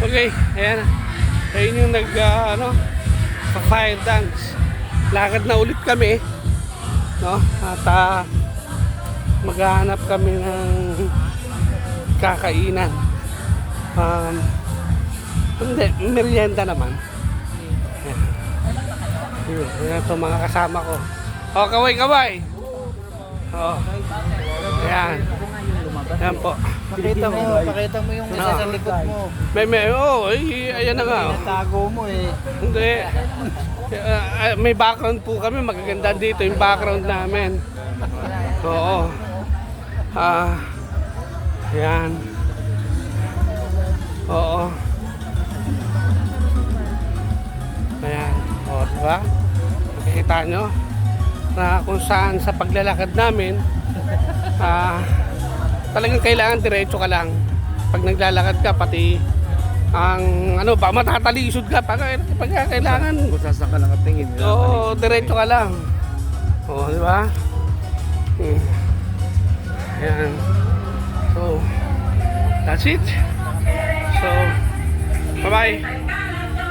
Okay, ayan. Ayun yung fire dance. Lakad na ulit kami, no? At maghahanap kami ng kakainan. Hindi, merienda naman. Ayan ito mga kasama ko. Oh, kaway. Oh. Ayan. Ayan po. Pakita mo yung nasa likod mo. Ayan na nga. Natago mo eh. Hindi. May background po kami, magaganda dito yung background namin. Oo. Ayan. Oo. Ayan. O, diba? Makikita nyo na kung saan sa paglalakad namin, talagang kailangan diretso ka lang. Pag naglalakad ka, pati ang matatalisod ka pag kailangan. Kung saan ka lang at tingin. Oo, diretso ka lang. Oo, di ba? Ayan. So, that's it. So, bye-bye.